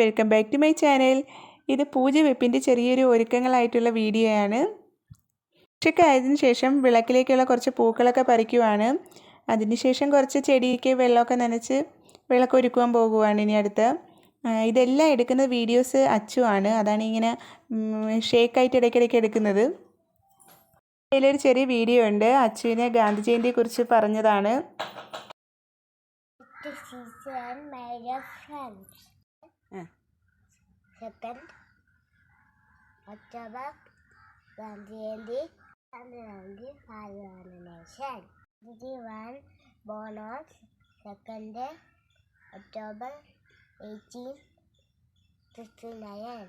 Welcome back to my channel. ഇത് പൂജ വെപ്പിൻ്റെ ചെറിയൊരു ഒരുക്കങ്ങളായിട്ടുള്ള വീഡിയോ ആണ്. ഉച്ചയ്ക്ക് ആയതിനു ശേഷം വിളക്കിലേക്കുള്ള കുറച്ച് പൂക്കളൊക്കെ പറിക്കുവാണ്. അതിനുശേഷം കുറച്ച് ചെടിക്ക് വെള്ളമൊക്കെ നനച്ച് വിളക്കൊരുക്കുവാൻ പോകുവാണ് ഇനി അടുത്ത്. ഇതെല്ലാം എടുക്കുന്ന വീഡിയോസ് അച്ചുവാണ്. അതാണ് ഇങ്ങനെ ഷേക്കായിട്ട് ഇടയ്ക്കിടയ്ക്ക് എടുക്കുന്നത്. അതിലൊരു ചെറിയ വീഡിയോ ഉണ്ട്. അച്ചുവിനെ ഗാന്ധി ജയന്തിയെക്കുറിച്ച് പറഞ്ഞതാണ്. Second October Gandhi Jayanti and Gandhi Nation. One born on 2nd October 1869.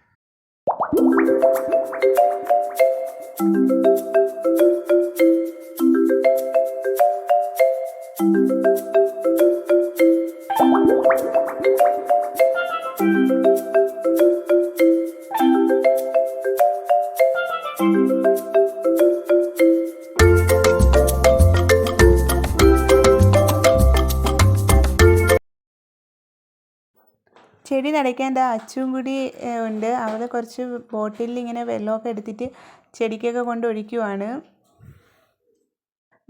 ചെടി നനയ്ക്കാൻ അച്ചും കൂടി ഉണ്ട്. അവിടെ കുറച്ച് ബോട്ടിലിൽ ഇങ്ങനെ വെള്ളമൊക്കെ എടുത്തിട്ട് ചെടിക്കൊക്കെ കൊണ്ട് ഒഴിക്കുവാണ്.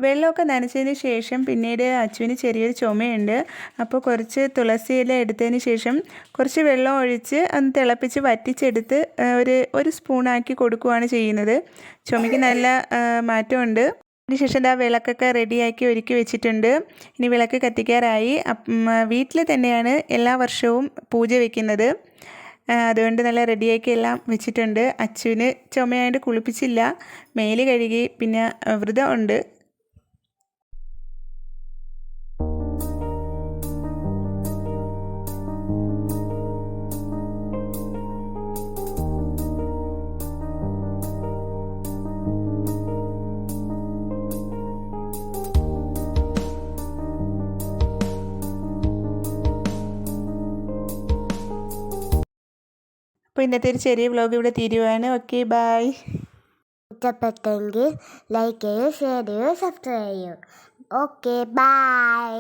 വെള്ളമൊക്കെ നനച്ചതിന് ശേഷം പിന്നീട് അച്ചുവിന് ചെറിയൊരു ചുമയുണ്ട്. അപ്പോൾ കുറച്ച് തുളസി ഇല എടുത്തതിന് ശേഷം കുറച്ച് വെള്ളം ഒഴിച്ച് ഒന്ന് തിളപ്പിച്ച് വറ്റിച്ചെടുത്ത് ഒരു സ്പൂണാക്കി കൊടുക്കുകയാണ് ചെയ്യുന്നത്. ചുമയ്ക്ക് നല്ല മാറ്റമുണ്ട്. അതിനുശേഷം വിളക്കൊക്കെ റെഡിയാക്കി ഒരുക്കി വെച്ചിട്ടുണ്ട്. ഇനി വിളക്ക് കത്തിക്കാറായി. വീട്ടിൽ തന്നെയാണ് എല്ലാ വർഷവും പൂജ വയ്ക്കുന്നത്. അതുകൊണ്ട് നല്ല റെഡിയാക്കി എല്ലാം വെച്ചിട്ടുണ്ട്. അച്ചുവിന് ചുമയായിട്ട് കുളിപ്പിച്ചില്ല. മേല് കഴുകി, പിന്നെ വ്രതം ഉണ്ട്. അപ്പോൾ ഇന്നത്തെ ഒരു ചെറിയ വ്ലോഗ് ഇവിടെ തീരുവാണ്. Okay, bye. ഇഷ്ടപ്പെട്ടെങ്കിൽ ലൈക്ക് ചെയ്യൂ, ഷെയർ ചെയ്യൂ, സബ്സ്ക്രൈബ് ചെയ്യൂ. Okay, by.